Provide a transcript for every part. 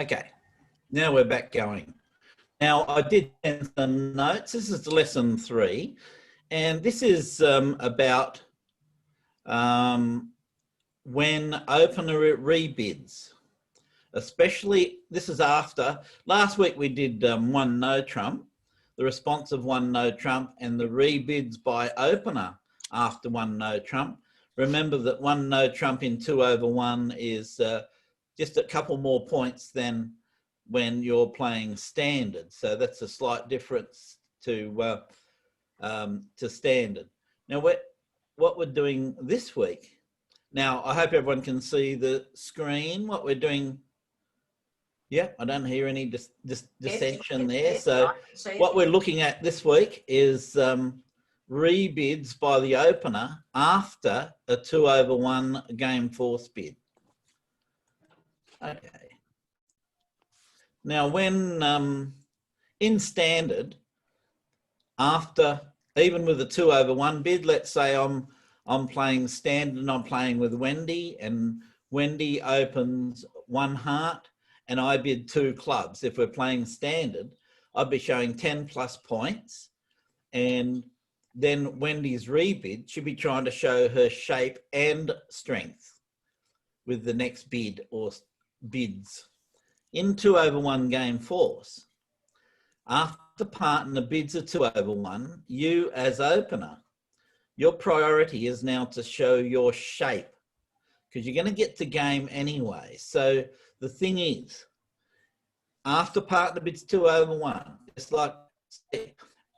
Okay, now we're back going. Now, I did send some notes. This is lesson 3, and this is about when opener rebids. Especially, this is after, last week we did one no trump, the response of one no trump, and the rebids by opener after one no trump. Remember that one no trump in 2 over 1 is just a couple more points than when you're playing standard. So that's a slight difference to standard. Now, what we're doing this week, now I hope everyone can see the screen, what we're doing. Yeah, I don't hear any dissension there. So what we're looking at this week is rebids by the opener after a 2 over 1 game force bid. Okay. Now, when in standard, after, even with a 2 over 1 bid, let's say I'm playing standard and I'm playing with Wendy, and Wendy opens 1 heart and I bid 2 clubs. If we're playing standard, I'd be showing 10 plus points, and then Wendy's rebid should be trying to show her shape and strength with the next bid or bids. In 2 over 1 game force, after partner bids a 2 over 1, you as opener, your priority is now to show your shape, because you're going to get to game anyway. So the thing is, after partner bids 2 over 1, it's like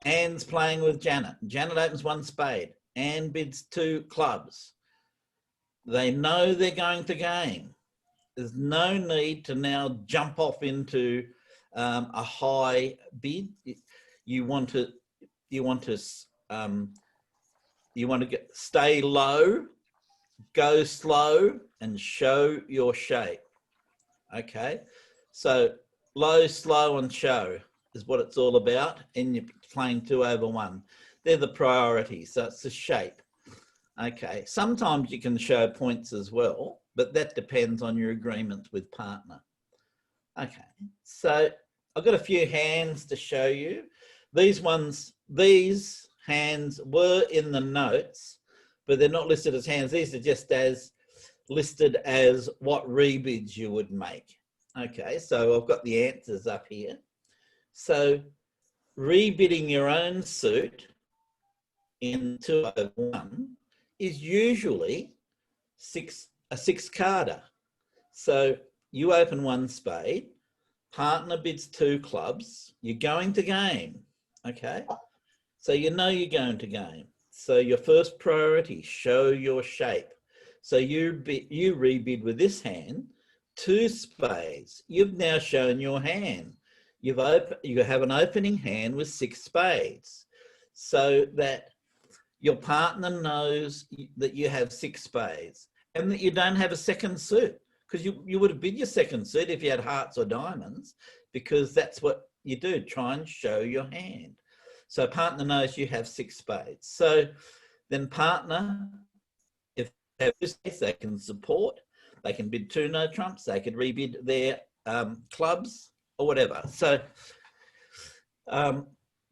Anne's playing with Janet. Janet opens 1 spade. Anne bids 2 clubs. They know they're going to game. There's no need to now jump off into a high bid. You want to stay low, go slow, and show your shape. Okay, so low, slow, and show is what it's all about. And you're playing 2 over 1. They're the priorities. So it's the shape. Okay, sometimes you can show points as well, but that depends on your agreement with partner. Okay, so I've got a few hands to show you. These hands were in the notes, but they're not listed as hands. These are just as listed as what rebids you would make. Okay, so I've got the answers up here. So rebidding your own suit in 2 over 1 is usually a 6-carder. So you open 1 spade, partner bids 2 clubs, you're going to game, okay? So you know you're going to game. So your first priority, show your shape. So you rebid with this hand, 2 spades. You've now shown your hand. You have an opening hand with 6 spades, so that your partner knows that you have 6 spades and that you don't have a second suit, because you would have bid your second suit if you had hearts or diamonds, because that's what you do, try and show your hand. So partner knows you have 6 spades. So then partner, if they have this, they can support, they can bid 2 no trumps, they could rebid their clubs or whatever. So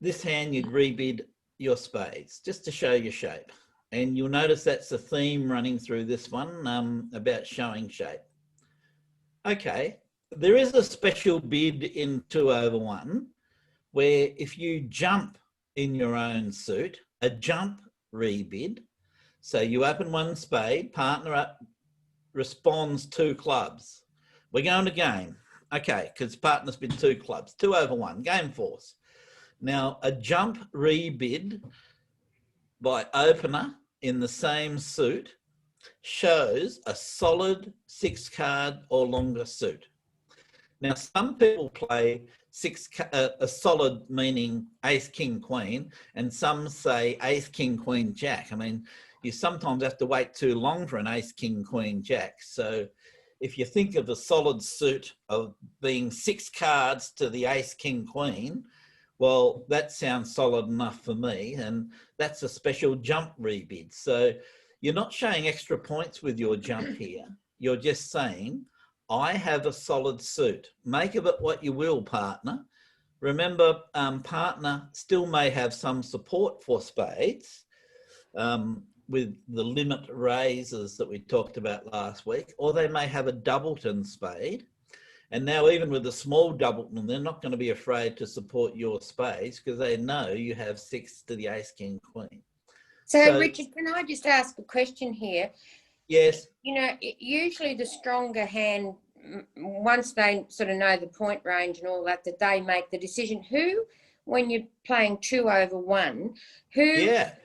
this hand you'd rebid your spades just to show your shape. And you'll notice that's the theme running through this one about showing shape. Okay, there is a special bid in 2 over 1 where if you jump in your own suit, a jump rebid, so you open 1 spade, partner responds 2 clubs. We're going to game. Okay, because partner's bid 2 clubs, 2 over 1, game force. Now, a jump rebid by opener in the same suit shows a solid 6-card or longer suit. Now, some people play a solid, meaning ace, king, queen, and some say ace, king, queen, jack. I mean, you sometimes have to wait too long for an ace, king, queen, jack. So if you think of a solid suit of being 6 cards to the ace, king, queen, well, that sounds solid enough for me, and that's a special jump rebid. So you're not showing extra points with your jump here. You're just saying, I have a solid suit. Make of it what you will, partner. Remember, partner still may have some support for spades with the limit raises that we talked about last week, or they may have a doubleton spade. And now even with a small doubleton, they're not going to be afraid to support your spades because they know you have 6 to the ace, king, queen. So Richard, can I just ask a question here? Yes. You know, usually the stronger hand, once they sort of know the point range and all that, that they make the decision. Who, when you're playing 2 over 1, who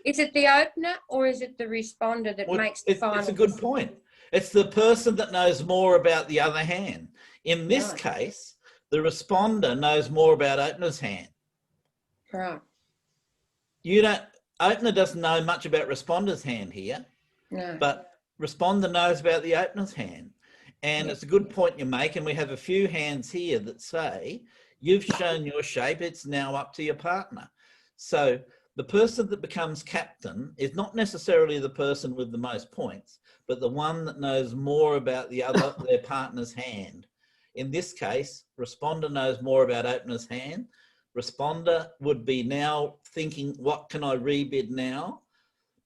is it, the opener or is it the responder that makes the final? It's a good point. It's the person that knows more about the other hand. In this case, the responder knows more about opener's hand. Right. Opener doesn't know much about responder's hand here. No. But responder knows about the opener's hand. And it's a good point you make. And we have a few hands here that say, you've shown your shape, it's now up to your partner. So the person that becomes captain is not necessarily the person with the most points, but the one that knows more about their partner's hand. In this case, responder knows more about opener's hand. Responder would be now thinking, what can I rebid now?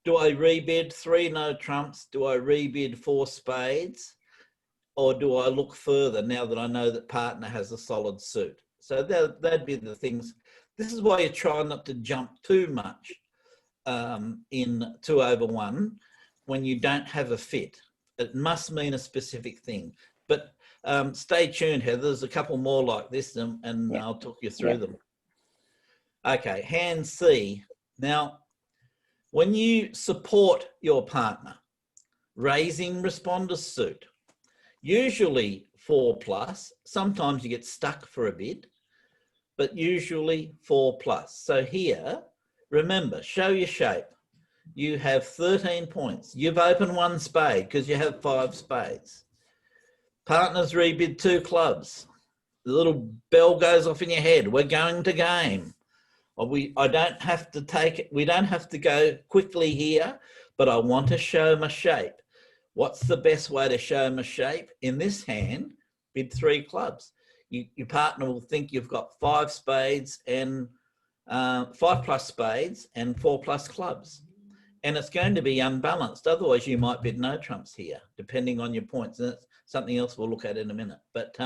Do I rebid 3 no trumps? Do I rebid 4 spades? Or do I look further now that I know that partner has a solid suit? So that'd be the things. This is why you try not to jump too much in 2 over 1 when you don't have a fit. It must mean a specific thing. But stay tuned, Heather. There's a couple more like this and I'll talk you through them. Okay, hand C. Now, when you support your partner, raising responder's suit, usually 4+, sometimes you get stuck for a bit, but usually 4+. So here, remember, show your shape. You have 13 points. You've opened 1 spade because you have 5 spades. Partners rebid 2 clubs. The little bell goes off in your head. We're going to game. I don't have to take it. We don't have to go quickly here, but I want to show my shape. What's the best way to show my shape? In this hand, bid 3 clubs. Your partner will think you've got 5 spades and 5+ spades and 4+ clubs. And it's going to be unbalanced. Otherwise, you might bid no trumps here, depending on your points. And that's something else we'll look at in a minute. But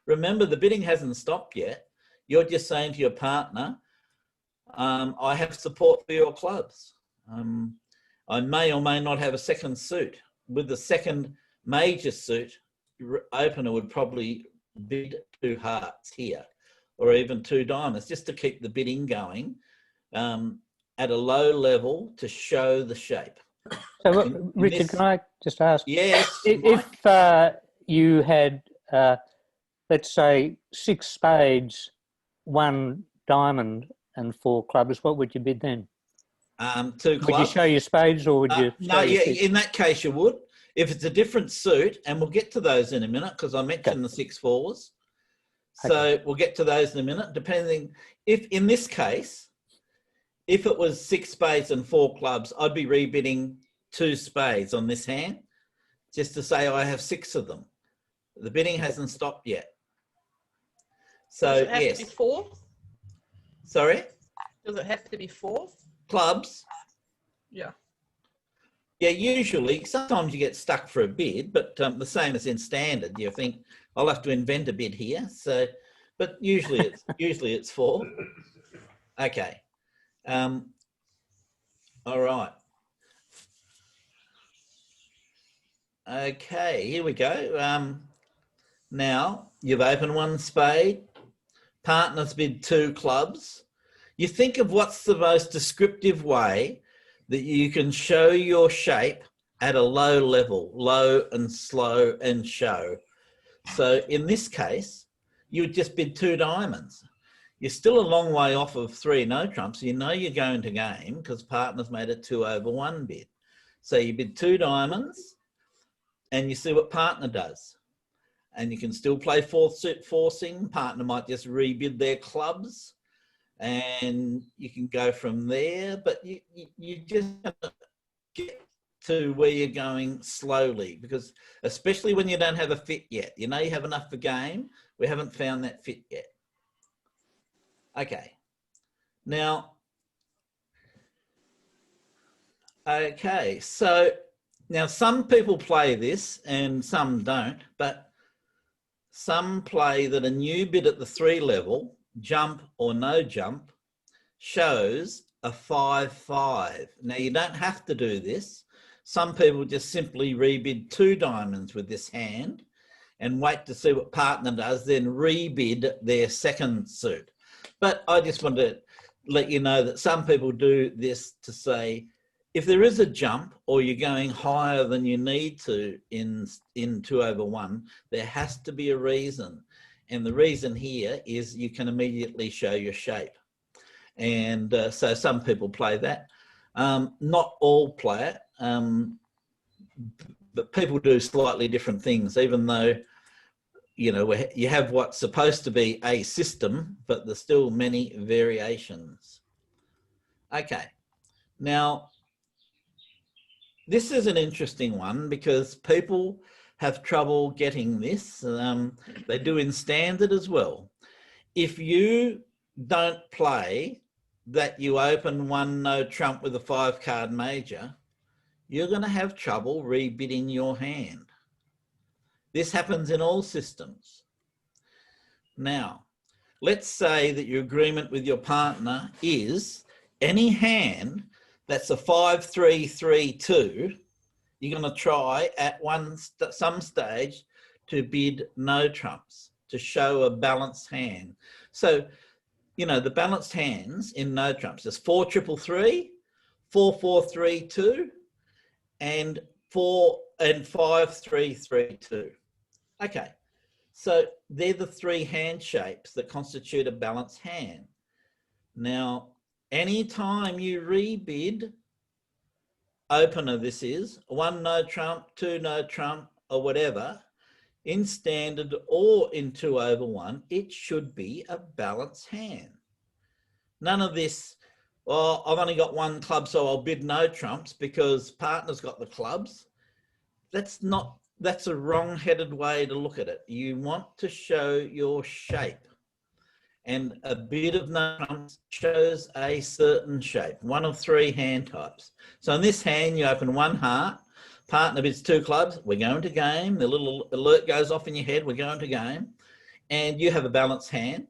remember, the bidding hasn't stopped yet. You're just saying to your partner, I have support for your clubs. I may or may not have a second suit. With the second major suit, opener would probably bid 2 hearts here, or even 2 diamonds, just to keep the bidding going at a low level to show the shape. So, Richard, can I just ask? Yes. If you had, let's say, 6 spades, 1 diamond, and 4 clubs, what would you bid then? 2 clubs. Would you show your spades or would you? No, yeah, in that case you would. If it's a different suit, and we'll get to those in a minute because I mentioned the 6 4s. So we'll get to those in a minute, depending. If in this case, if it was 6 spades and 4 clubs, I'd be rebidding 2 spades on this hand, just to say I have 6 of them. The bidding hasn't stopped yet. So does it have to be 4? Sorry? Does it have to be 4? Clubs? Yeah. Yeah, usually. Sometimes you get stuck for a bid, but the same as in standard. You think, I'll have to invent a bid here. So, but usually it's 4. Okay. All right. Okay, here we go. Now, you've opened 1 spade. Partners bid 2 clubs. You think of what's the most descriptive way that you can show your shape at a low level, low and slow and show. So in this case, you would just bid 2 diamonds. You're still a long way off of 3 no trumps. You know you're going to game because partners made a 2 over 1 bid. So you bid 2 diamonds and you see what partner does. And you can still play 4th suit forcing. Partner might just rebid their clubs and you can go from there. But you just have to get to where you're going slowly, because especially when you don't have a fit yet, you know you have enough for game. We haven't found that fit yet. Okay. Now, okay, so now some people play this and some don't, but some play that a new bid at the 3 level, jump or no jump, shows a 5-5. Now you don't have to do this. Some people just simply rebid 2 diamonds with this hand and wait to see what partner does, then rebid their second suit. But I just want to let you know that some people do this to say, if there is a jump or you're going higher than you need to in 2/1, there has to be a reason. And the reason here is you can immediately show your shape. And so some people play that. Not all play it, but people do slightly different things, even though, you know, you have what's supposed to be a system, but there's still many variations. Okay, now, this is an interesting one because people have trouble getting this. They do in standard as well. If you don't play that you open 1 no trump with a 5-card major, you're going to have trouble rebidding your hand. This happens in all systems. Now, let's say that your agreement with your partner is any hand that's a 5-3-3-2, you're going to try at some stage to bid no trumps to show a balanced hand. So, you know, the balanced hands in no trumps is 4-3-3, 4-4-3-2, and 5-3-3-2. Okay, so they're the 3 hand shapes that constitute a balanced hand. Now, anytime you rebid opener, this is 1 no trump, 2 no trump, or whatever, in standard or in 2/1, it should be a balanced hand. None of this, well, I've only got 1 club, so I'll bid no trumps because partner's got the clubs. That's a wrong-headed way to look at it. You want to show your shape. And a bid of no trumps shows a certain shape, 1 of 3 hand types. So in this hand, you open 1 heart, partner bids 2 clubs, we're going to game, the little alert goes off in your head, we're going to game, and you have a balanced hand,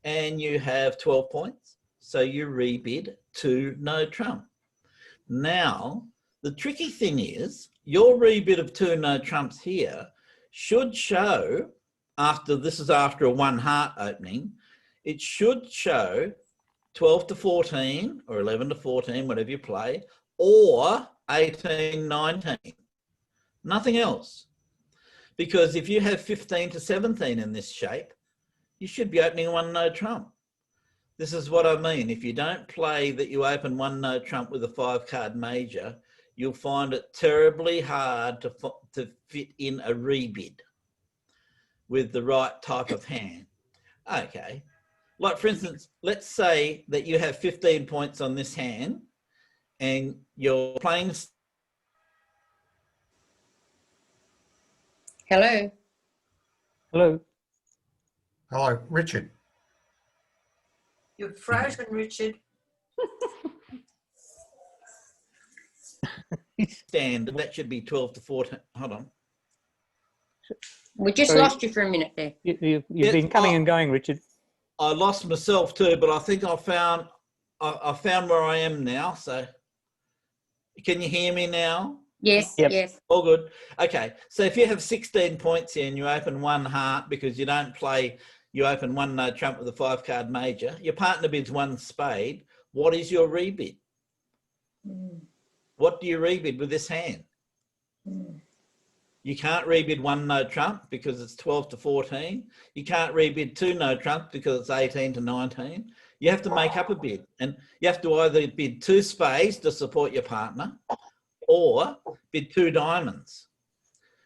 and you have 12 points, so you rebid 2 no trump. Now, the tricky thing is, your rebid of 2 no trumps here should show, this is after a 1 heart opening, it should show 12-14 or 11-14, whatever you play, or 18-19. Nothing else. Because if you have 15-17 in this shape, you should be opening 1 no trump. This is what I mean. If you don't play that you open 1 no trump with a 5-card major, you'll find it terribly hard to fit in a rebid with the right type of hand. Okay. Like, for instance, let's say that you have 15 points on this hand and you're playing. Hello. Hello. Hello, Richard. You're frozen, Richard. Standard, that should be 12-14. Hold on. We just lost you for a minute there. You've been coming and going, Richard. I lost myself too, but I think I found where I am now. So can you hear me now? Yes, Yep. yes. All good. Okay, so if you have 16 points here and you open 1 heart because you don't play, you open 1 no trump with a 5-card major, your partner bids 1 spade, what is your rebid? What do you rebid with this hand? You can't rebid 1 no trump because it's 12-14. You can't rebid 2 no trump because it's 18-19. You have to make up a bid, and you have to either bid 2 spades to support your partner or bid 2 diamonds.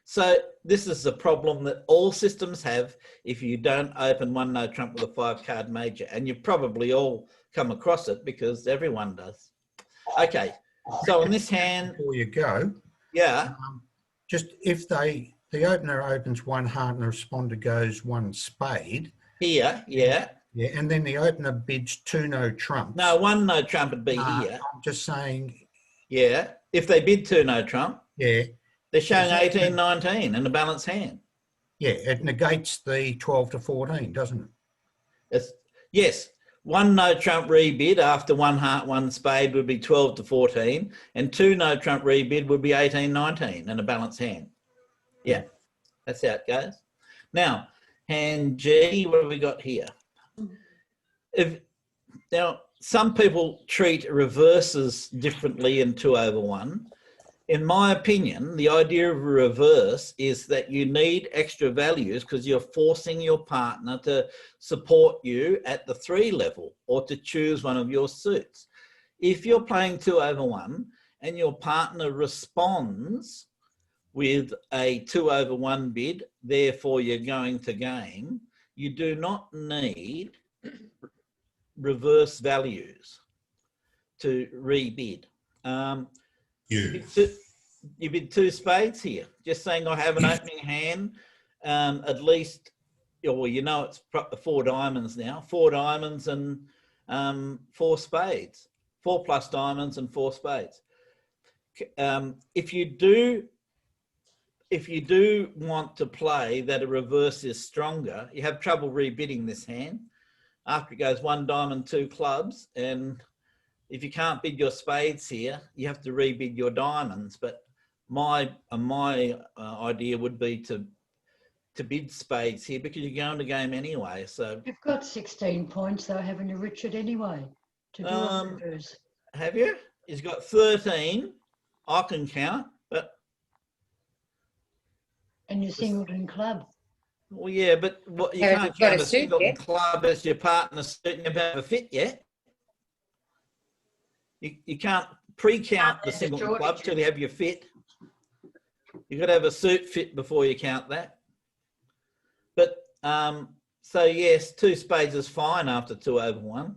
So this is a problem that all systems have if you don't open 1 no trump with a 5-card major, and you've probably all come across it because everyone does. Okay, So on this hand, Before you go, yeah, just if the opener opens one heart and the responder goes one spade. here, yeah. Yeah, and then the opener bids 2 no trumps. No, 1 no trump would be here. I'm just saying. Yeah, if they bid 2 no trump, Yeah. they're showing 18, 19 and a balanced hand. Yeah, it negates the 12 to 14, doesn't it? Yes, 1 no trump rebid after 1 heart, 1 spade would be 12 to 14, and 2 no trump rebid would be 18, 19 and a balanced hand. Yeah, that's how it goes. Now, hand G, what have we got here? Now, some people treat reverses differently in 2/1. In my opinion, the idea of a reverse is that you need extra values because you're forcing your partner to support you at the 3 level or to choose one of your suits. If you're playing 2/1 and your partner responds with a 2/1 bid, therefore you're going to game, you do not need reverse values to rebid. You bid 2 spades here, just saying I have an opening hand, at least, well, you know it's 4 diamonds now, 4 diamonds and 4 spades, 4 plus diamonds and 4 spades. If you do want to play that a reverse is stronger, you have trouble rebidding this hand. After it goes 1 diamond, 2 clubs, and if you can't bid your spades here, you have to rebid your diamonds. But my idea would be to bid spades here because you're going to game anyway. So you've got 16 points though, haven't you, Richard? Anyway, to do a reverse. Have you? He's got 13. I can count, but and you're Singleton Club. Well, yeah, but what you can't count a Singleton Club as your partner's suit and you haven't have a fit yet. You can't pre-count the Singleton Club till you have your fit. You've got to have a suit fit before you count that. But, so yes, 2 spades is fine after 2/1.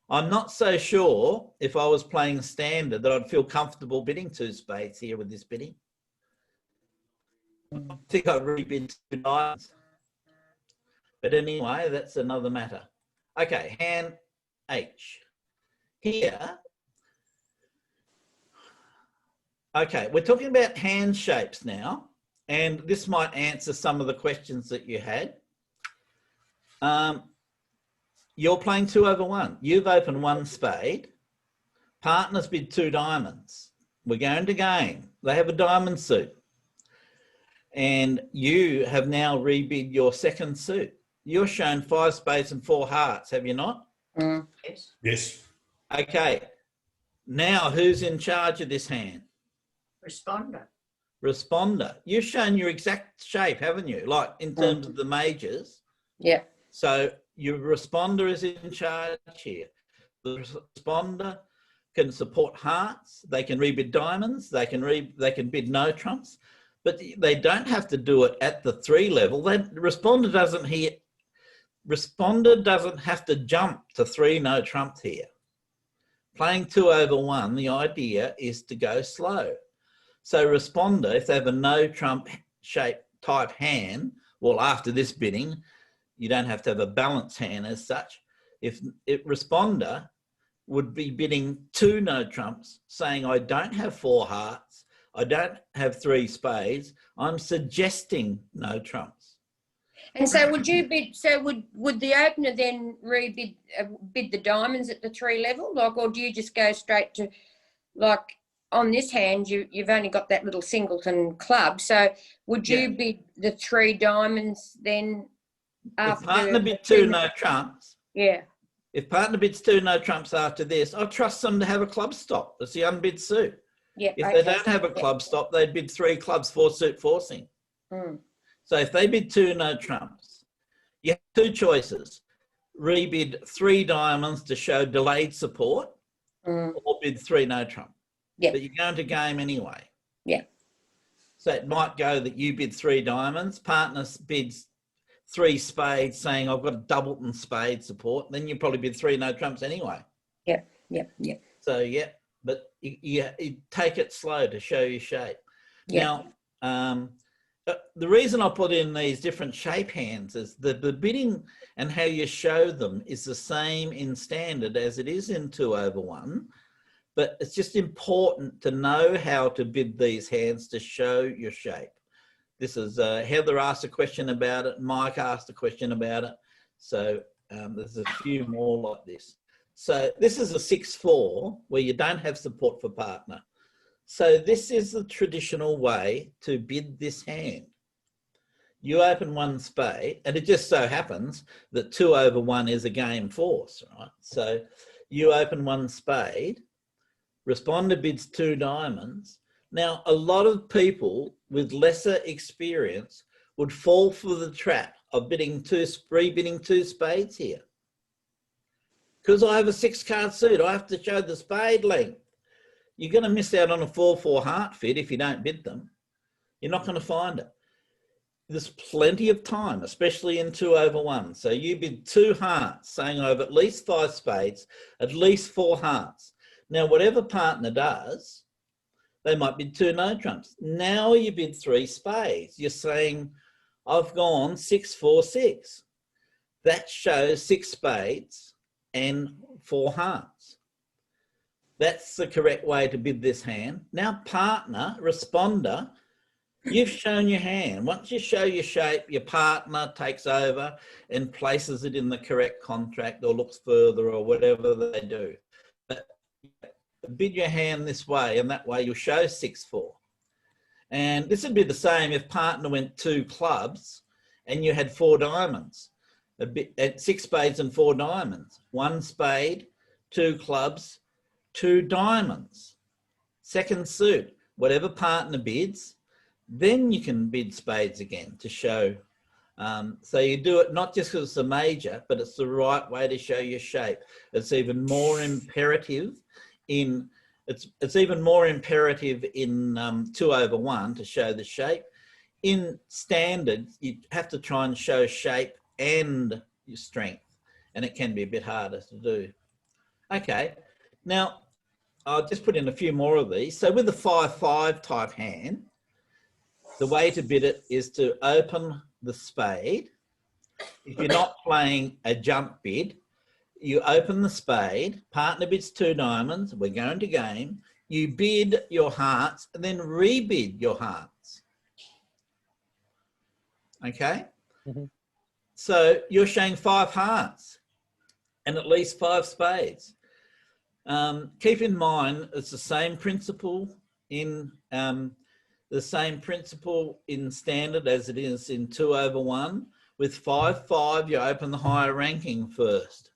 I'm not so sure if I was playing standard that I'd feel comfortable bidding 2 spades here with this bidding. I think I'd rebid 2 diamonds. But anyway, that's another matter. Okay, hand H. Here, okay, we're talking about hand shapes now, and this might answer some of the questions that you had. You're playing 2/1. You've opened 1 spade. Partners bid 2 diamonds. We're going to game. They have a diamond suit. And you have now rebid your 2nd suit. You're shown 5 spades and 4 hearts, have you not? Yes. Yes. Okay. Now, who's in charge of this hand? Responder. Responder. You've shown your exact shape, haven't you? Like in terms of the majors. Yeah. So your responder is in charge here. The responder can support hearts. They can rebid diamonds. They can bid no trumps, but they don't have to do it at the 3 level. Responder doesn't have to jump to 3 no trumps here. Playing 2/1, the idea is to go slow. So responder, if they have a no trump shape type hand, well, after this bidding, you don't have to have a balanced hand as such. If responder would be bidding 2 no trumps, saying I don't have 4 hearts, I don't have 3 spades, I'm suggesting no trumps. And so would you bid, so would the opener then rebid bid the diamonds at the 3 level? Like, or do you just go straight to, like, on this hand, you've only got that little Singleton Club. So would you bid the 3 diamonds then after? If partner bid 2 no trumps. Yeah. If partner bids 2 no trumps after this, I trust them to have a club stop. It's the unbid suit. Yeah. If they don't have a club stop, they'd bid 3 clubs, 4 suit forcing. So if they bid 2 no trumps, you have 2 choices. Rebid 3 diamonds to show delayed support or bid 3 no trump. Yeah. But you're going to game anyway. Yeah. So it might go that you bid 3 diamonds, partner bids 3 spades saying I've got a doubleton spade support, then you probably bid 3 no trumps anyway. Yeah, yeah, yeah. So, yeah. but you take it slow to show your shape. Yeah. Now, the reason I put in these different shape hands is that the bidding and how you show them is the same in standard as it is in 2/1, but it's just important to know how to bid these hands to show your shape. This is Heather asked a question about it, Mike asked a question about it, so there's a few more like this. So this is a 6/4 where you don't have support for partner. So this is the traditional way to bid this hand. You open one spade, and it just so happens that 2/1 is a game force, right? So you open one spade, responder bids 2 diamonds. Now, a lot of people with lesser experience would fall for the trap of rebidding 2 spades here. Because I have a 6-card suit, I have to show the spade length. You're going to miss out on a 4/4 heart fit if you don't bid them. You're not going to find it. There's plenty of time, especially in 2/1. So you bid 2 hearts, saying I have at least 5 spades, at least 4 hearts. Now, whatever partner does, they might bid 2 no trumps. Now you bid 3 spades. You're saying, I've gone 6/4/6. That shows 6 spades and 4 hearts. That's the correct way to bid this hand. Now, partner, responder, you've shown your hand. Once you show your shape, your partner takes over and places it in the correct contract or looks further or whatever they do. But bid your hand this way, and that way you'll show 6/4. And this would be the same if partner went 2 clubs and you had 4 diamonds. At 6 spades and 4 diamonds. 1 spade, 2 clubs, 2 diamonds. Second suit, whatever partner bids, then you can bid spades again to show. So you do it not just because it's a major, but it's the right way to show your shape. It's even more imperative in 2/1 to show the shape. In standard, you have to try and show shape and your strength, and it can be a bit harder to do. Okay, now I'll just put in a few more of these. So with the 5/5 type hand, the way to bid it is to open the spade. If you're not playing a jump bid, you open the spade, partner bids 2 diamonds, we're going to game, you bid your hearts and then rebid your hearts. Okay? Mm-hmm. So you're showing 5 hearts and at least 5 spades. Keep in mind, it's the same principle in standard as it is in 2/1. With 5/5, you open the higher ranking first.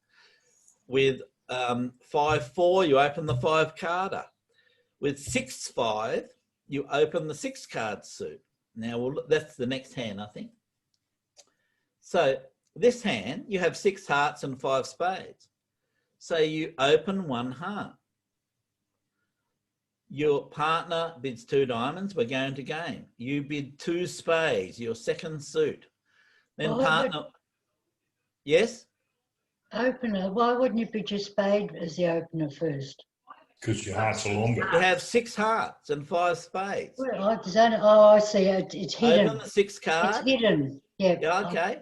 With 5/4, you open the 5-carder. With 6/5, you open the 6-card suit. Now, that's the next hand, I think. So this hand, you have 6 hearts and 5 spades. So you open 1 heart. Your partner bids 2 diamonds, we're going to game. You bid 2 spades, your second suit. Then partner, yes? Opener, why wouldn't you bid your spade as the opener first? Because your hearts are longer. You have 6 hearts and 5 spades. Well, I see, it's hidden. Open the 6 card. It's hidden, yeah. Yeah, okay.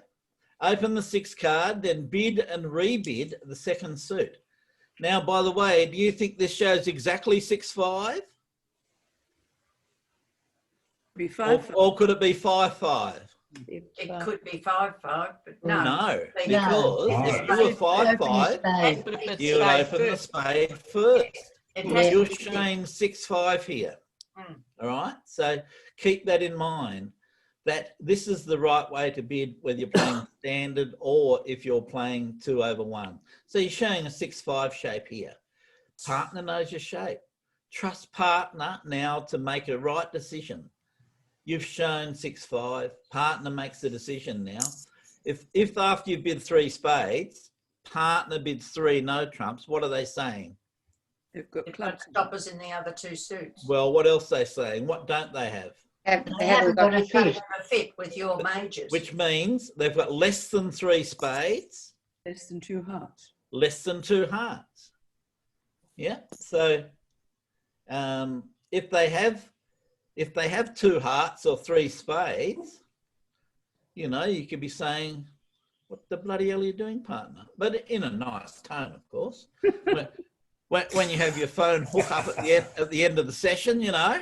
Open the 6 card, then bid and rebid the second suit. Now, by the way, do you think this shows exactly 6/5? Be 5/5. Or could it be 5/5? It could be 5/5, but no. No, They- because if you were 5/5, you open the spade first. It has You're to be- showing 6/5 here. All right, so keep that in mind, that this is the right way to bid, whether you're playing standard or if you're playing 2/1. So you're showing a 6/5 shape here. Partner knows your shape. Trust partner now to make a right decision. You've shown 6/5. Partner makes the decision now. If after you bid 3 spades, partner bids 3 no trumps, what are they saying? They've got They've got clubs. stoppers in the other 2 suits. Well, what else are they saying? What don't they have? They haven't got a They don't fit. have a fit with your majors. Which means they've got less than 3 spades, Less than 2 hearts. less than 2 hearts. Yeah, so If they have 2 hearts or 3 spades, you know, you could be saying, "What the bloody hell are you doing, partner?" But in a nice tone, of course. when you have your phone hook up at the end of the session, you know.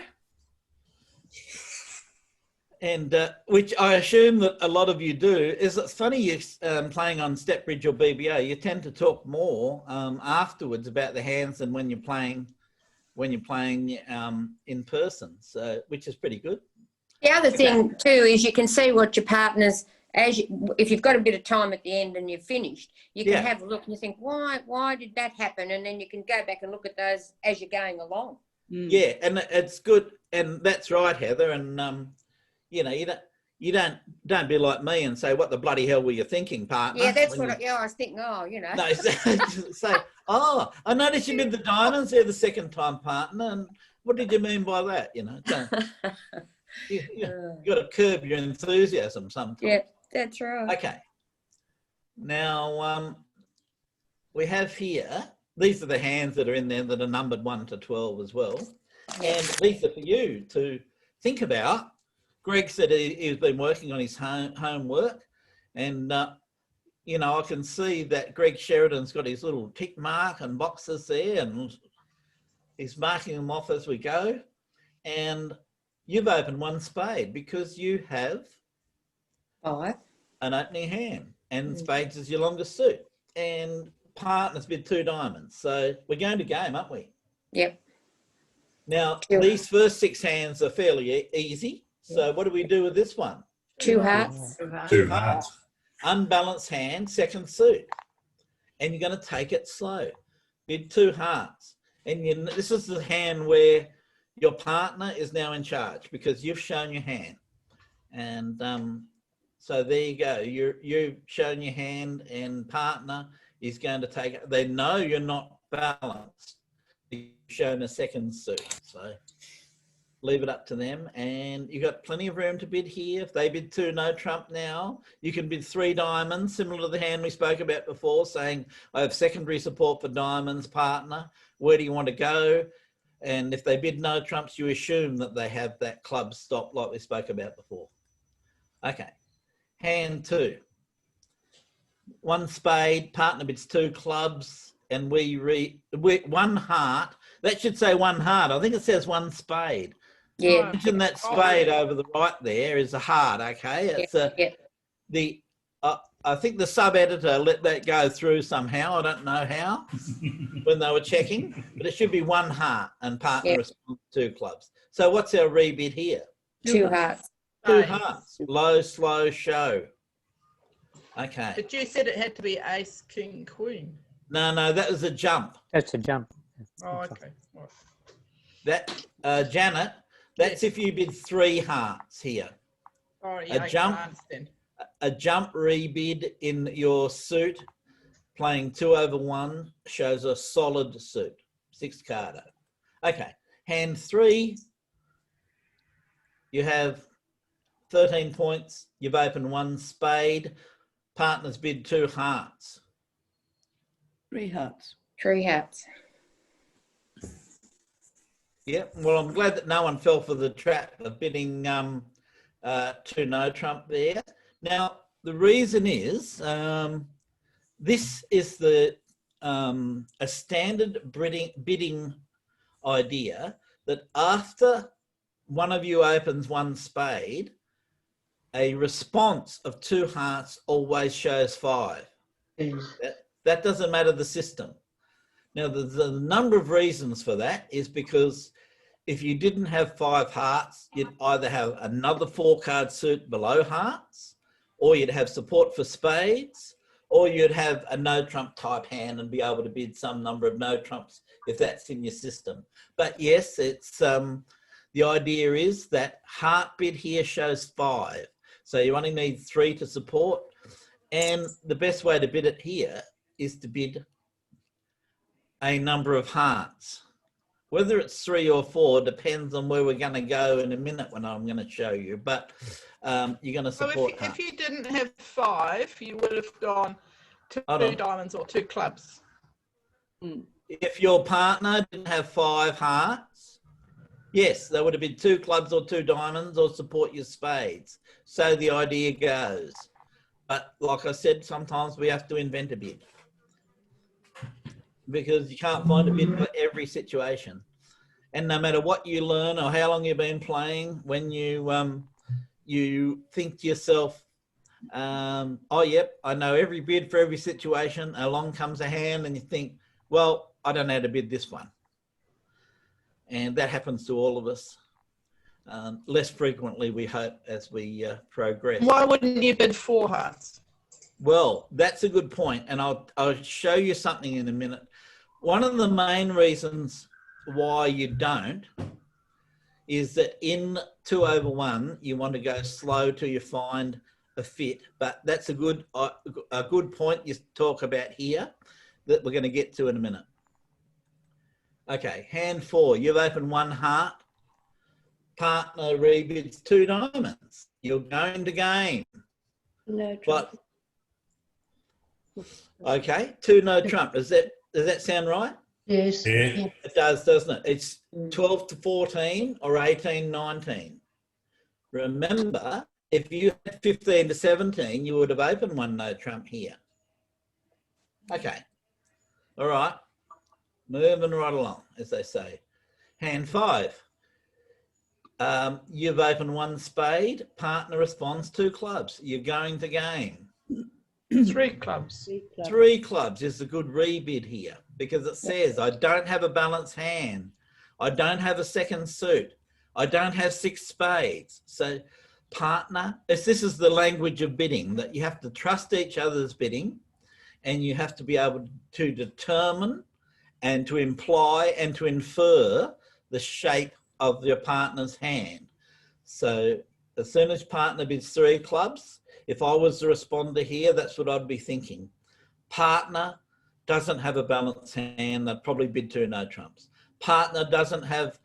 And which I assume that a lot of you do. Is it's funny you playing on Step Bridge or BBO, you tend to talk more afterwards about the hands than when you're playing in person. So, which is pretty good. The other thing too is you can see what your partner's if you've got a bit of time at the end and you've finished, you can have a look and you think, why did that happen? And then you can go back and look at those as you're going along. Yeah, and it's good, and that's right, Heather. And you know, you don't be like me and say, "What the bloody hell were you thinking, partner?" Yeah, that's what I was thinking. Oh, you know. No, say, "Oh, I noticed you did the diamonds there the second time, partner. And what did you mean by that?" You know, you got to curb your enthusiasm sometimes. Yeah, that's right. Okay. Now we have here. These are the hands that are in there that are numbered 1 to 12 as well, and these are for you to think about. Greg said he's been working on his homework, and you know, I can see that Greg Sheridan's got his little tick mark and boxes there, and he's marking them off as we go. And you've opened 1 spade because you have 5. An opening hand, and spades is your longest suit, and partner's bid 2 diamonds. So we're going to game, aren't we? Yep. Now these first 6 hands are fairly easy. So what do we do with this one? 2 hearts. 2 hearts. Unbalanced hand, second suit. And you're going to take it slow. Bid 2 hearts. And this is the hand where your partner is now in charge because you've shown your hand. And so there you go. You've shown your hand, and partner is going to take it. They know you're not balanced. You've shown a second suit. So leave it up to them, and you've got plenty of room to bid here. If they bid 2, no trump now. You can bid 3 diamonds, similar to the hand we spoke about before, saying, "I have secondary support for diamonds, partner. Where do you want to go?" And if they bid no trumps, you assume that they have that club stop like we spoke about before. Okay, hand 2. 1 spade, partner bids 2 clubs, and we 1 heart. That should say 1 heart. I think it says 1 spade. Yeah. Imagine that spade over the right there is a heart, okay? It's I think the sub-editor let that go through somehow. I don't know how when they were checking, but it should be 1 heart and partner responds to 2 clubs. So what's our rebid here? 2 hearts. 2 hearts. Low, slow, show. Okay. But you said it had to be ace, king, queen. No, that was a jump. That's a jump. Oh, okay. Right. That, Janet, that's if you bid 3 hearts here. Oh, yeah, A jump rebid in your suit, playing 2 over 1, shows a solid suit, 6 cardo. Okay, hand 3, you have 13 points. You've opened 1 spade. Partners bid 2 hearts. 3 hearts. 3 hearts. Yep. Well, I'm glad that no one fell for the trap of bidding 2 no trump there. Now, the reason is this is a standard bidding idea that after one of you opens 1 spade, a response of 2 hearts always shows 5. That doesn't matter the system. Now, there's a number of reasons for that. Is because if you didn't have 5 hearts, you'd either have another 4-card suit below hearts, or you'd have support for spades, or you'd have a no trump type hand and be able to bid some number of no trumps if that's in your system. But yes, it's the idea is that heart bid here shows 5. So you only need 3 to support. And the best way to bid it here is to bid a number of hearts. Whether it's 3 or 4 depends on where we're going to go in a minute when I'm going to show you. But you're going to support if you didn't have 5, you would have gone 2 diamonds or 2 clubs. If your partner didn't have 5 hearts, yes, they would have been 2 clubs or 2 diamonds or support your spades. So the idea goes. But like I said, sometimes we have to invent a bid because you can't find a bid for every situation. And no matter what you learn or how long you've been playing, when you think to yourself, oh, yep, I know every bid for every situation. Along comes a hand and you think, well, I don't know how to bid this one. And that happens to all of us. Less frequently, we hope, as we progress. Why wouldn't you bid 4 hearts? Well, that's a good point. And I'll show you something in a minute. One of the main reasons why you don't is that in 2 over 1, you want to go slow till you find a fit. But that's a good point you talk about here that we're going to get to in a minute. Okay, hand 4, you've opened 1 heart. Partner rebids 2 diamonds. You're going to game. No But, trump. okay, 2 no trump. Does that sound right? Yes. Yeah. It does, doesn't it? It's 12 to 14 or 18-19. Remember, if you had 15 to 17, you would have opened 1 no trump here. Okay. All right. Moving right along, as they say. Hand 5. You've opened 1 spade. Partner responds 2 clubs. You're going to game. 3 clubs. 3 clubs is a good rebid here because it says, I don't have a balanced hand. I don't have a second suit. I don't have 6 spades. So partner, this is the language of bidding, that you have to trust each other's bidding and you have to be able to determine and to imply and to infer the shape of your partner's hand. So as soon as partner bids 3 clubs, if I was the responder here, that's what I'd be thinking. Partner doesn't have a balanced hand, they'd probably bid 2 no trumps. Partner doesn't have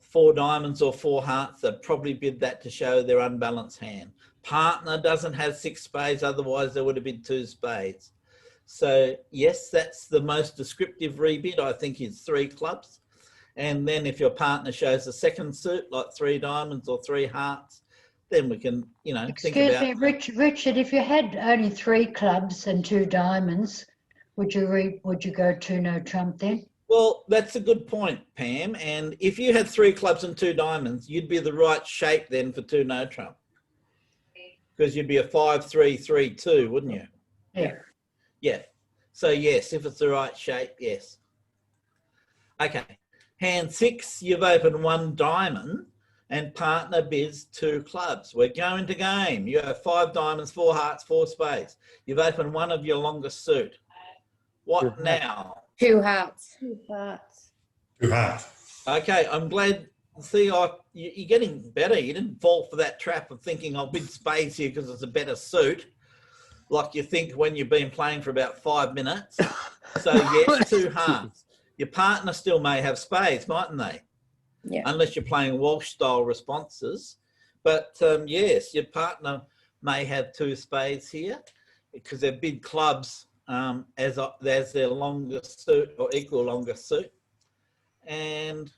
4 diamonds or 4 hearts, they'd probably bid that to show their unbalanced hand. Partner doesn't have 6 spades, otherwise they would have bid 2 spades. So yes, that's the most descriptive rebid, I think, is 3 clubs. And then if your partner shows a second suit, like 3 diamonds or 3 hearts, then we can, you know, think about... Excuse me, Richard, if you had only 3 clubs and 2 diamonds, would you go 2 no trump then? Well, that's a good point, Pam. And if you had 3 clubs and 2 diamonds, you'd be the right shape then for 2 no trump. Because you'd be a 5-3-3-2, wouldn't you? Yeah. Yeah. So yes, if it's the right shape, yes. Okay. Hand 6, you've opened 1 diamond and partner bids 2 clubs. We're going to game. You have 5 diamonds, 4 hearts, 4 spades. You've opened 1 of your longest suit. What now? 2 hearts. 2 hearts. 2 hearts. Okay, I'm glad. See, you're getting better. You didn't fall for that trap of thinking I'll bid spades here because it's a better suit, like you think when you've been playing for about 5 minutes. So yes, 2 hearts. Your partner still may have spades, mightn't they? Yeah. Unless you're playing Walsh-style responses. But yes, your partner may have 2 spades here because they're big clubs as their longest suit or equal longest suit. And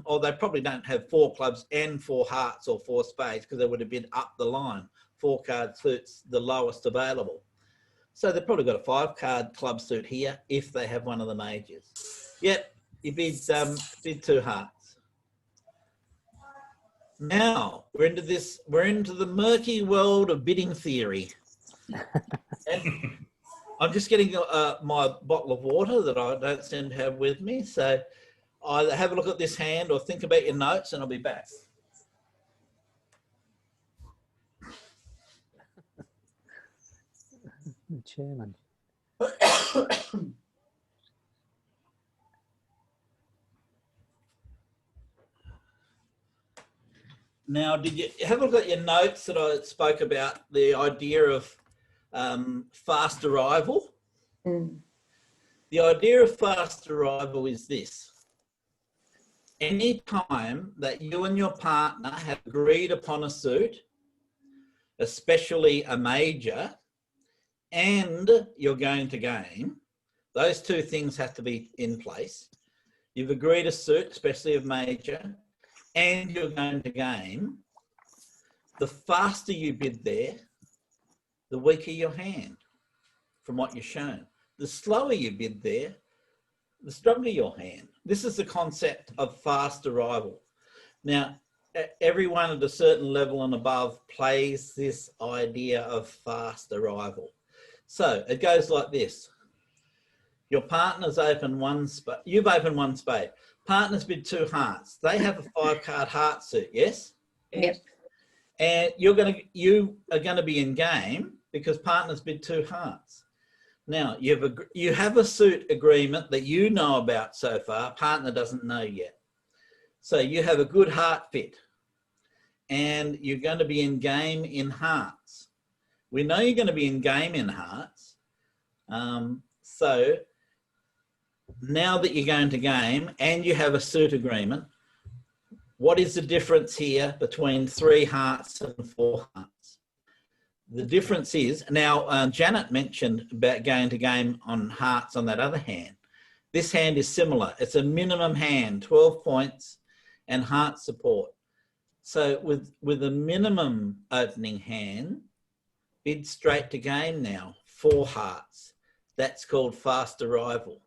or they probably don't have 4 clubs and 4 hearts or 4 spades because they would have been up the line. 4 card suits, the lowest available. So they've probably got a 5 card club suit here if they have one of the majors. Yep, you bid 2 hearts. Now we're into the murky world of bidding theory. And I'm just getting my bottle of water that I don't seem to have with me. So either have a look at this hand or think about your notes and I'll be back. The chairman. Now, did you have a look at your notes that I spoke about, the idea of fast arrival? Mm. The idea of fast arrival is this. Any time that you and your partner have agreed upon a suit, especially a major, and you're going to game, those 2 things have to be in place. you've agreed a suit, especially of major, and you're going to game, the faster you bid there, the weaker your hand, from what you're shown. The slower you bid there, the stronger your hand. This is the concept of fast arrival. Now, everyone at a certain level and above plays this idea of fast arrival. So it goes like this. Your partner's open one spade. You've opened one spade. Partner's bid 2 hearts. They have a 5-card heart suit, yes? Yes. And you are going to be in game because partner's bid 2 hearts. Now, you have a suit agreement that you know about so far. Partner doesn't know yet. So you have a good heart fit. And you're going to be in game in hearts. We know you're going to be in game in hearts. So now that you're going to game and you have a suit agreement, what is the difference here between 3 hearts and 4 hearts? The difference is, now Janet mentioned about going to game on hearts on that other hand. This hand is similar. It's a minimum hand, 12 points and heart support. So with a minimum opening hand, bid straight to game now, 4 hearts. That's called fast arrival.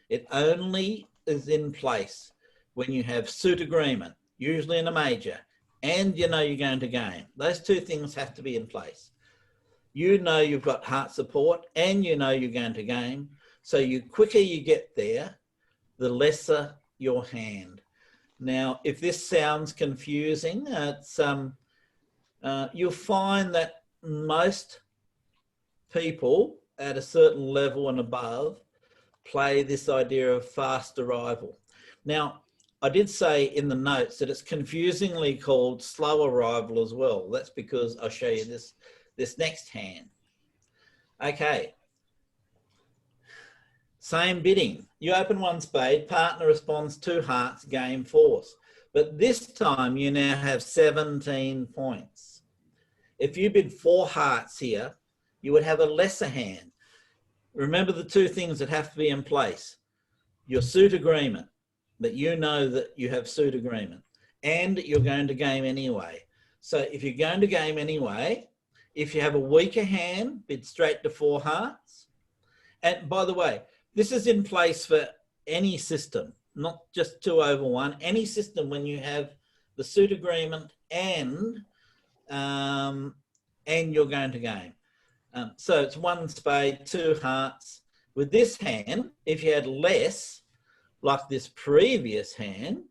It only is in place when you have suit agreement, usually in a major, and you know you're going to game. Those 2 things have to be in place. You know you've got heart support and you know you're going to game. So the quicker you get there, the lesser your hand. Now, if this sounds confusing, you'll find that most people at a certain level and above play this idea of fast arrival. Now, I did say in the notes that it's confusingly called slow arrival as well. That's because I'll show you this next hand. Okay. Same bidding. You open one spade, partner responds 2 hearts, game force. But this time you now have 17 points. If you bid 4 hearts here, you would have a lesser hand. Remember the 2 things that have to be in place. Your suit agreement, that you know that you have suit agreement, and you're going to game anyway. So if you're going to game anyway, if you have a weaker hand, bid straight to 4 hearts. And by the way, this is in place for any system, not just 2 over 1. Any system when you have the suit agreement and you're going to game. So it's 1 spade, 2 hearts. With this hand, if you had less, like this previous hand,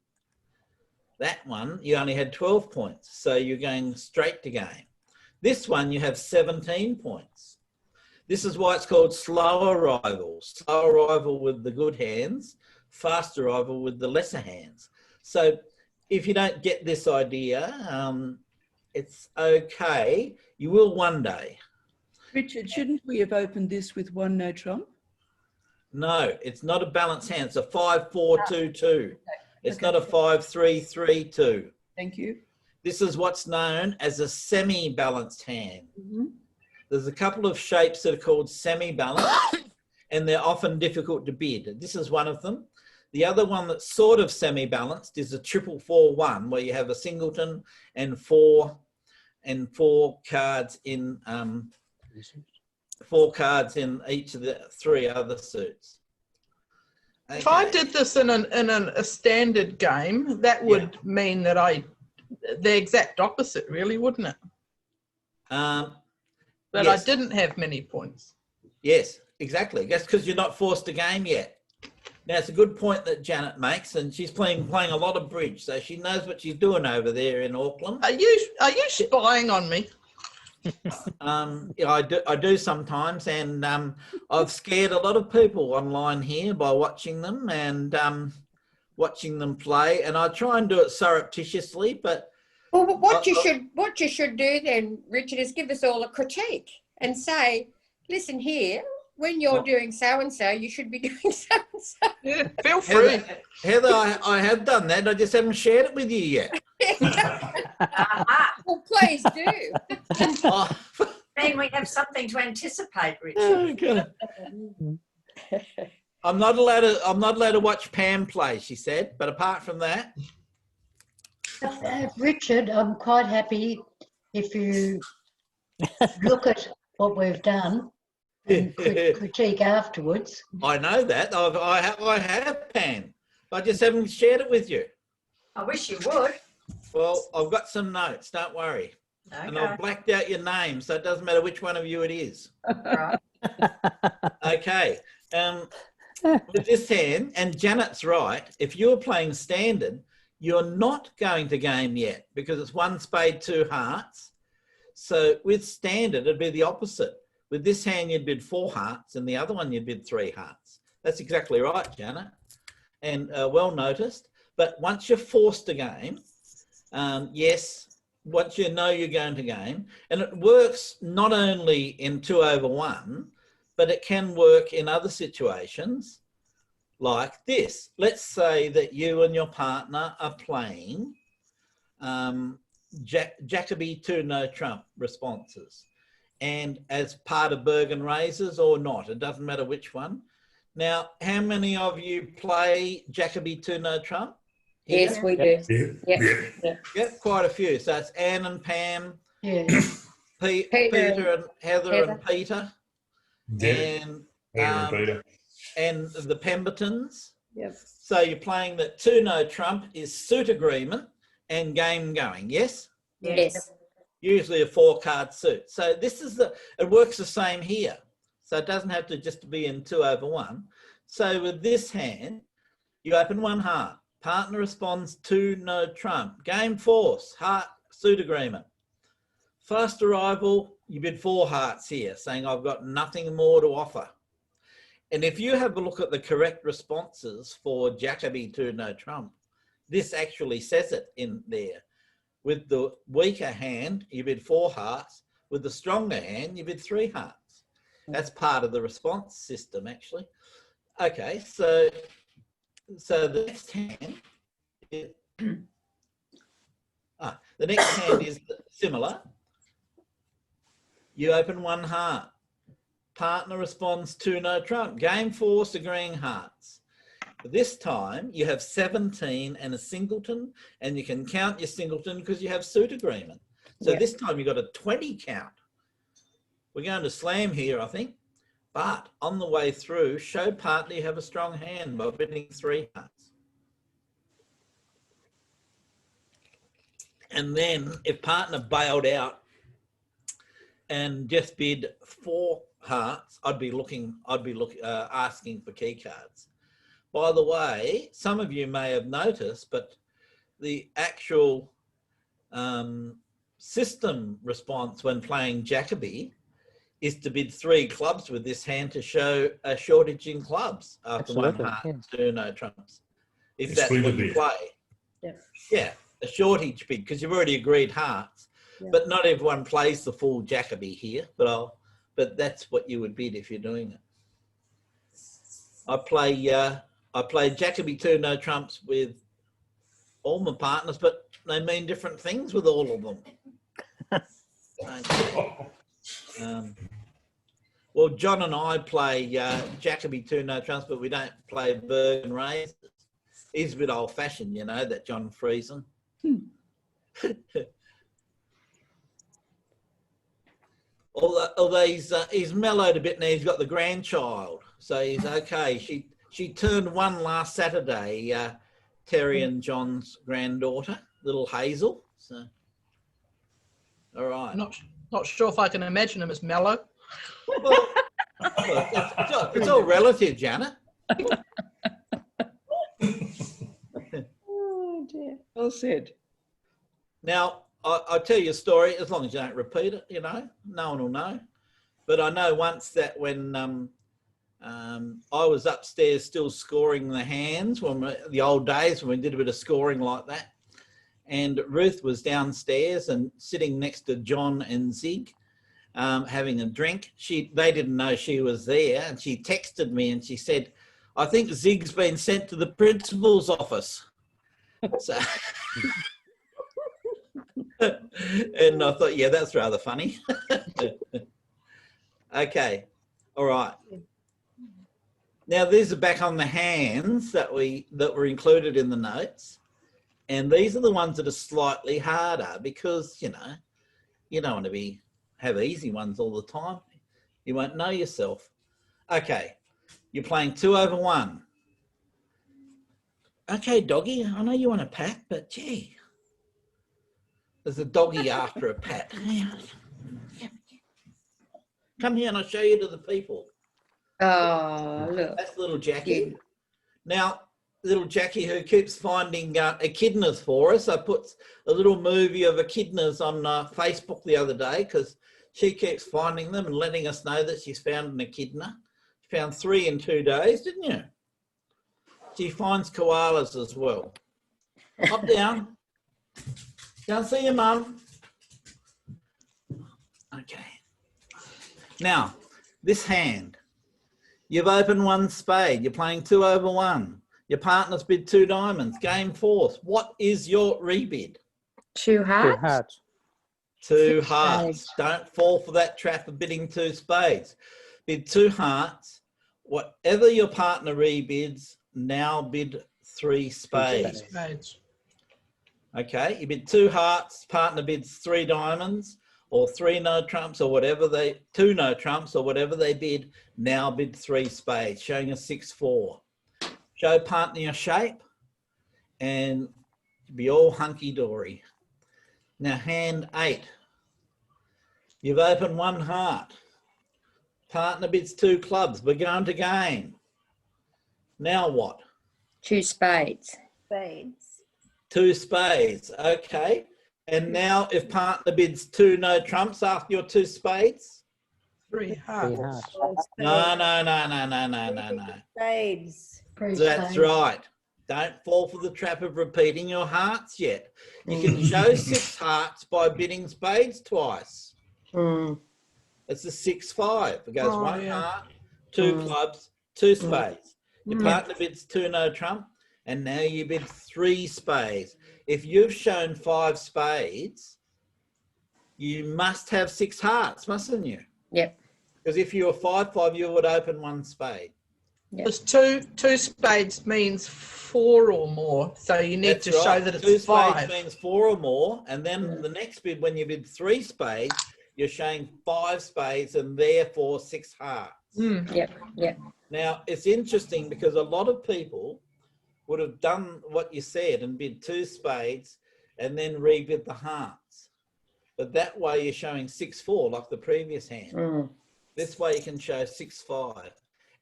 that one, you only had 12 points. So you're going straight to game. This one, you have 17 points. This is why it's called slow arrival. Slow arrival with the good hands, fast arrival with the lesser hands. So if you don't get this idea, it's okay. You will one day. Richard, shouldn't we have opened this with 1 no trump? No, it's not a balanced hand. It's a 5-4-2-2. It's not a 5-3-3-2. Thank you. This is what's known as a semi-balanced hand. Mm-hmm. There's a couple of shapes that are called semi-balanced, and they're often difficult to bid. This is one of them. The other one that's sort of semi-balanced is a 4-4-1, where you have a singleton and four cards in 4 cards in each of the 3 other suits. Okay. If I did this in a standard game, that would mean that the exact opposite, really, wouldn't it? But yes. I didn't have many points. Yes, exactly. That's because you're not forced to game yet. Now, it's a good point that Janet makes, and she's playing a lot of bridge, so she knows what she's doing over there in Auckland. Are you spying on me? I do sometimes, and I've scared a lot of people online here by watching them and watching them play, and I try and do it surreptitiously, but well, what you should do then, Richard, is give us all a critique and say, listen here, when you're doing so and so, you should be doing so and so. Yeah, feel free. Heather, I have done that. I just haven't shared it with you yet. Well, please do. Then we have something to anticipate, Richard. Okay. I'm not allowed to watch Pam play, she said. But apart from that, Richard, I'm quite happy if you look at what we've done and critique afterwards. I know that. I have, Pam. I just haven't shared it with you. I wish you would. Well, I've got some notes. Don't worry. Okay. And I've blacked out your name, so it doesn't matter which one of you it is. Right. Okay. With this hand, and Janet's right, if you're playing standard, you're not going to game yet because it's 1 spade, 2 hearts. So with standard, it'd be the opposite. With this hand, you'd bid 4 hearts, and the other one, you'd bid 3 hearts. That's exactly right, Janet. And well noticed. But once you're forced to game, yes, once you know you're going to game, and it works not only in 2 over 1, but it can work in other situations like this. Let's say that you and your partner are playing Jacoby 2 no trump responses, and as part of Bergen Raises or not, it doesn't matter which one. Now, how many of you play Jacoby 2 no trump? Yes, we do. Yeah, quite a few. So it's Anne and Pam, Peter and Heather and Peter, and the Pembertons. Yep. So you're playing that 2 no trump is suit agreement and game going. Yes. Yes. Usually a 4-card suit. So this is it works the same here. So it doesn't have to just be in 2 over 1. So with this hand, you open 1 heart. Partner responds 2 no trump. Game force, heart, suit agreement. First arrival, you bid 4 hearts here, saying I've got nothing more to offer. And if you have a look at the correct responses for Jacoby 2 no trump, this actually says it in there. With the weaker hand, you bid 4 hearts. With the stronger hand, you bid 3 hearts. That's part of the response system, actually. Okay, so the next hand is, the next hand is similar. You open 1 heart. Partner responds 2 no trump. Game force, agreeing hearts. This time you have 17 and a singleton, and you can count your singleton because you have suit agreement. So this time you got a 20 count. We're going to slam here, I think. But on the way through, show partner you have a strong hand by bidding 3 hearts. And then if partner bailed out and just bid 4 hearts, I'd be asking for key cards. By the way, some of you may have noticed, but the actual system response when playing Jacoby is to bid 3 clubs with this hand to show a shortage in clubs after Absolutely, 1 heart, yes. 2 no trumps. If that's what you play. Yeah, a shortage bid, because you've already agreed hearts. But not everyone plays the full Jacoby here, but that's what you would bid if you're doing it. I play Jacoby 2 no trumps with all my partners, but they mean different things with all of them. Well, John and I play Jacoby 2 no trumps, but we don't play Bergen Raises. He's a bit old-fashioned, you know, that John Friesen. Although he's mellowed a bit now, he's got the grandchild, so he's okay. She turned 1 last Saturday, Terry and John's granddaughter, little Hazel. So, all right. Not sure if I can imagine him as mellow. Well, it's all relative, Janet. Oh dear. Well said. Now, I'll tell you a story, as long as you don't repeat it, you know, no one will know. But I know once that when I was upstairs still scoring the hands, the old days when we did a bit of scoring like that, and Ruth was downstairs and sitting next to John and Zig, having a drink. They didn't know she was there, and she texted me and she said, I think Zig's been sent to the principal's office. So, and I thought, yeah, that's rather funny. Okay, all right. Now these are back on the hands that were included in the notes, and these are the ones that are slightly harder because you don't want to have easy ones all the time. You won't know yourself. Okay, you're playing 2 over 1. Okay, doggy, I know you want a pat, but gee, there's a doggy after a pat. Come here and I'll show you to the people. Oh, look. That's little Jackie. Yeah. Now, little Jackie, who keeps finding echidnas for us. I put a little movie of echidnas on Facebook the other day because she keeps finding them and letting us know that she's found an echidna. She found 3 in 2 days, didn't you? She finds koalas as well. Hop down. Go and see your mum. Okay. Now, this hand. You've opened 1 spade. You're playing 2 over 1. Your partner's bid 2 diamonds. Game 4. What is your rebid? 2 hearts. 2 hearts. 2 hearts. Don't fall for that trap of bidding 2 spades. Bid 2 hearts. Whatever your partner rebids, now bid 3 spades. Okay, you bid 2 hearts, partner bids 3 diamonds, or 3 no trumps, or whatever 2 no trumps, or whatever they bid, now bid 3 spades, showing a 6-4. Show partner your shape, and be all hunky-dory. Now, hand 8. You've opened 1 heart. Partner bids 2 clubs. We're going to game. Now what? 2 spades. Spades. 2 spades. Okay. And now if partner bids 2 no trumps after your 2 spades? 3 hearts. 3 hearts. No. Spades. That's right. Don't fall for the trap of repeating your hearts yet. You can show 6 hearts by bidding spades twice. It's a 6-5. It goes 1 heart, 2 clubs, 2 spades. Your partner bids 2 no trump, and now you bid 3 spades. If you've shown 5 spades, you must have 6 hearts, mustn't you? Yep. Because if you were 5-5, you would open 1 spade. Because two spades means 4 or more, so you need to show that it's 2 5. spades means 4 or more, and then the next bid, when you bid 3 spades, you're showing 5 spades and therefore 6 hearts. Yep. Now, it's interesting because a lot of people would have done what you said and bid 2 spades and then rebid the hearts. But that way you're showing 6-4 like the previous hand. This way you can show 6-5.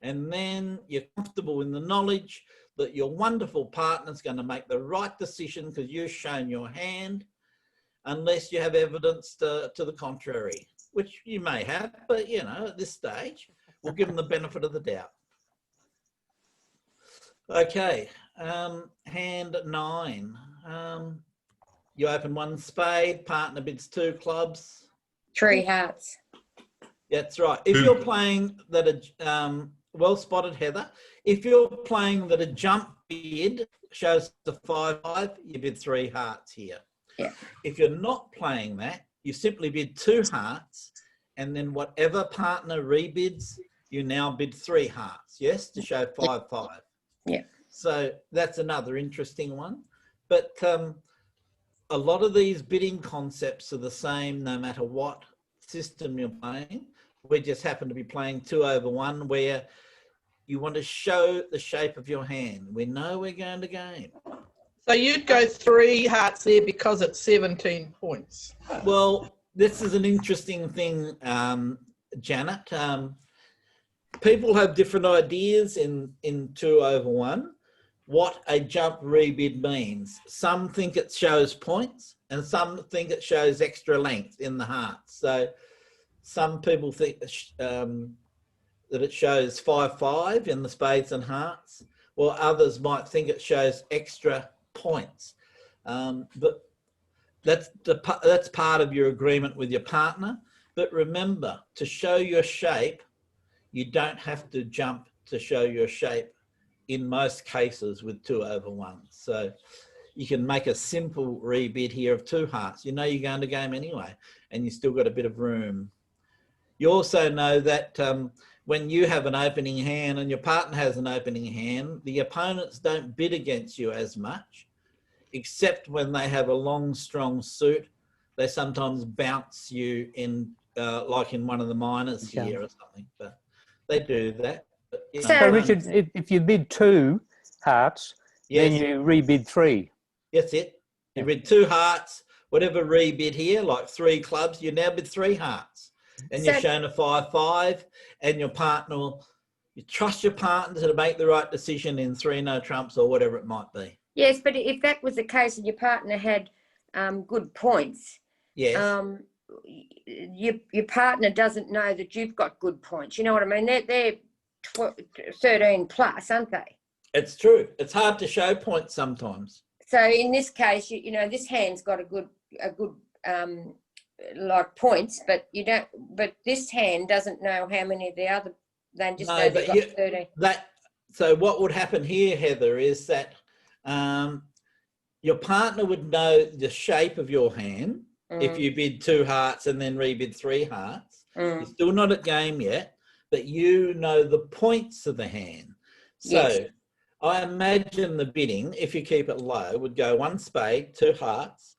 And then you're comfortable in the knowledge that your wonderful partner's going to make the right decision because you've shown your hand, unless you have evidence to the contrary, which you may have, but at this stage, we'll give them the benefit of the doubt. Okay, hand 9. You open 1 spade, partner bids 2 clubs. 3 hearts. That's right. If you're playing that, well spotted, Heather. If you're playing that a jump bid shows the 5-5, you bid 3 hearts here. Yeah. If you're not playing that, you simply bid 2 hearts, and then whatever partner rebids, you now bid 3 hearts, yes, to show 5-5. Yeah. So that's another interesting one. But a lot of these bidding concepts are the same no matter what system you're playing. We just happen to be playing 2 over 1 where you want to show the shape of your hand. We know we're going to game. So you'd go 3 hearts there because it's 17 points. Well, this is an interesting thing, Janet. People have different ideas in 2 over 1 what a jump rebid means. Some think it shows points and some think it shows extra length in the hearts. So some people think that it shows 5-5 in the spades and hearts, while others might think it shows extra points. But that's part of your agreement with your partner. But remember, to show your shape, you don't have to jump to show your shape in most cases with 2 over 1. So you can make a simple rebid here of 2 hearts. You know you're going to game anyway, and you still got a bit of room. You also know that when you have an opening hand and your partner has an opening hand, the opponents don't bid against you as much, except when they have a long, strong suit. They sometimes bounce you in, like in one of the minors here or something, but they do that. But, So Richard, if you bid 2 hearts, then you rebid 3. That's it. You bid 2 hearts, whatever rebid here, like 3 clubs, you now bid 3 hearts. And you're shown a 5-5, and your partner you trust your partner to make the right decision in 3 no trumps or whatever it might be. Yes, but if that was the case and your partner had good points, yes, your partner doesn't know that you've got good points. You know what I mean? They're 13 plus, aren't they? It's true. It's hard to show points sometimes. So in this case, you know, this hand's got a good like points, but you don't. But this hand doesn't know how many of the other. They just know they've got 13. So what would happen here, Heather, is that your partner would know the shape of your hand if you bid 2 hearts and then rebid 3 hearts. You're still not at game yet, but you know the points of the hand. So I imagine the bidding, if you keep it low, would go 1 spade, 2 hearts,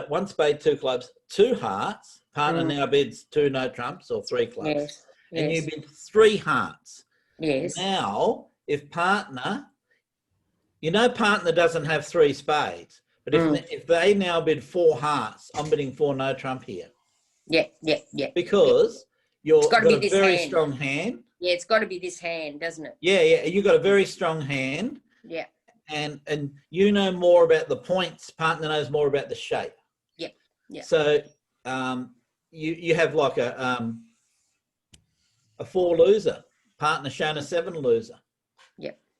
1 spade, 2 clubs, 2 hearts. Partner now bids 2 no trumps or 3 clubs. And you bid 3 hearts. Yes. Now, if partner, you know partner doesn't have 3 spades, but if they now bid 4 hearts, I'm bidding 4 no trump here. Yeah. Because you've got a very hand. strong hand. Yeah, it's got to be this hand, doesn't it? Yeah, you've got a very strong hand. Yeah. And you know more about the points, partner knows more about the shape. Yeah. So you have like a 4 loser, partner shown a 7 loser.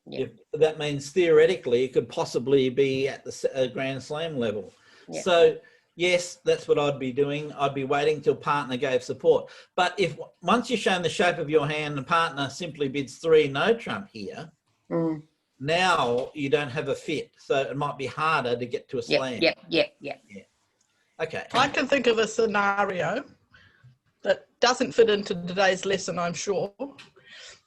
Yeah. That means theoretically it could possibly be at the Grand Slam level. Yeah. So yes, that's what I'd be doing. I'd be waiting till partner gave support. But if once you've shown the shape of your hand and partner simply bids 3 no trump here, now you don't have a fit. So it might be harder to get to a slam. Yeah. Okay. I can think of a scenario that doesn't fit into today's lesson, I'm sure.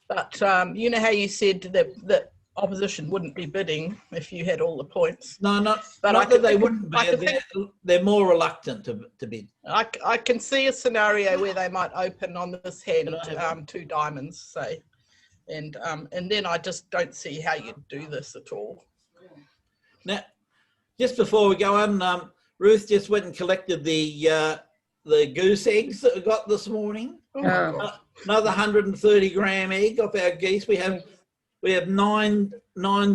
But you know how you said that opposition wouldn't be bidding if you had all the points? No, not that they wouldn't be. They're more reluctant to bid. I can see a scenario where they might open on this hand 2 diamonds, say. And then I just don't see how you'd do this at all. Now, just before we go on, Ruth just went and collected the goose eggs that we got this morning. Another 130 gram egg off our geese. We have 9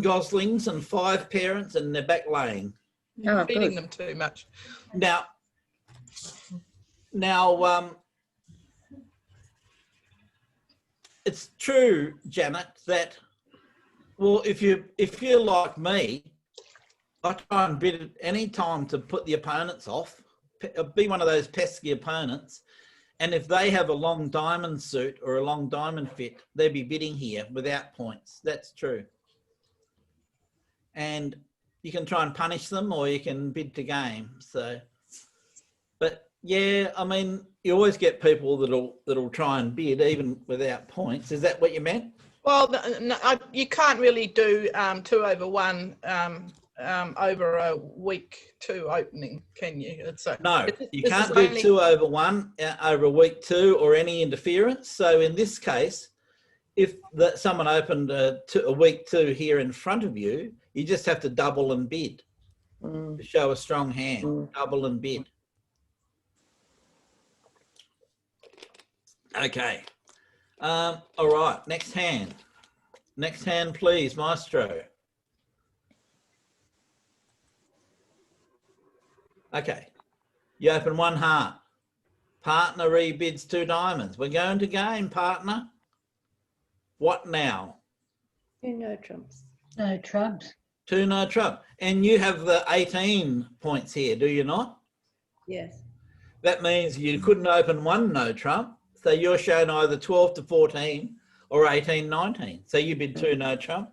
goslings and 5 parents, and they're back laying. You're feeding them too much. Now, it's true, Janet, that if you're like me, I try and bid at any time to put the opponents off, be one of those pesky opponents. And if they have a long diamond suit or a long diamond fit, they'd be bidding here without points. That's true. And you can try and punish them or you can bid to game. So, but yeah, I mean, you always get people that'll try and bid even without points. Is that what you meant? Well, no, you can't really do 2 over 1 over a week 2 opening, can you? You can't do 2 over 1 over a week 2 or any interference. So in this case, if someone opened a week 2 here in front of you, you just have to double and bid to show a strong hand. Double and bid. Okay. All right. Next hand. Next hand, please, Maestro. Okay, you open 1 heart. Partner rebids 2 diamonds. We're going to game, partner. What now? 2 no trumps. No trumps. 2 no trump. And you have the 18 points here, do you not? Yes. That means you couldn't open 1 no trump. So you're shown either 12 to 14 or 18, 19. So you bid 2 no trump.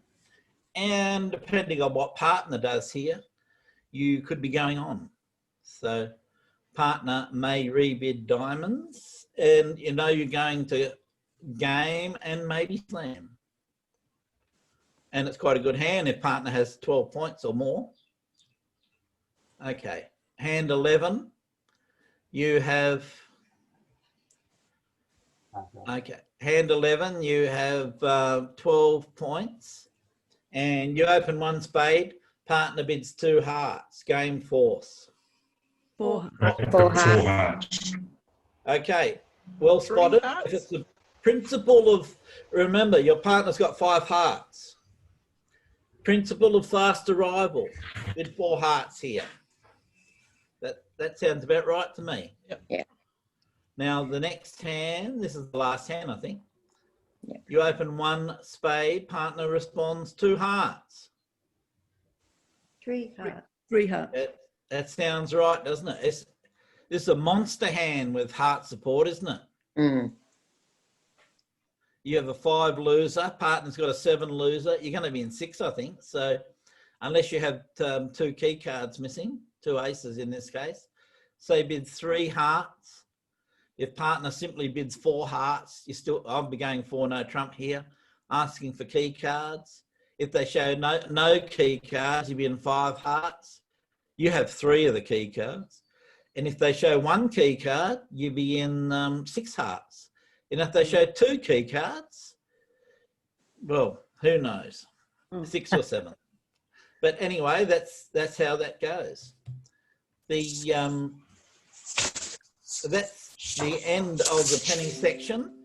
And depending on what partner does here, you could be going on. So partner may rebid diamonds, and you know you're going to game, and maybe slam. And it's quite a good hand if partner has 12 points or more. Okay, hand 11, you have, okay, hand 11, you have 12 points, and you open one spade, partner bids 2 hearts, game force. 4. Four hearts. Okay, well spotted. If it's the principle of, remember, your partner's got 5 hearts. Principle of fast arrival. Bid 4 hearts here. That sounds about right to me. Yep. Yeah. Now the next hand, this is the last hand, I think. Yeah. You open one spade, partner responds 2 hearts. 3 hearts. 3 hearts. That sounds right, doesn't it? This is a monster hand with heart support, isn't it? Mm. You have a 5 loser, partner's got a 7 loser. You're going to be in 6, I think. So unless you have 2 key cards missing, 2 aces in this case. Say bid 3 hearts. If partner simply bids 4 hearts, I'll be going 4 no trump here, asking for key cards. If they show no key cards, you'll be in 5 hearts. You have 3 of the key cards. And if they show 1 key card, you'll be in 6 hearts. And if they show 2 key cards, well, who knows? 6 or 7. But anyway, that's how that goes. That's the end of the penny section.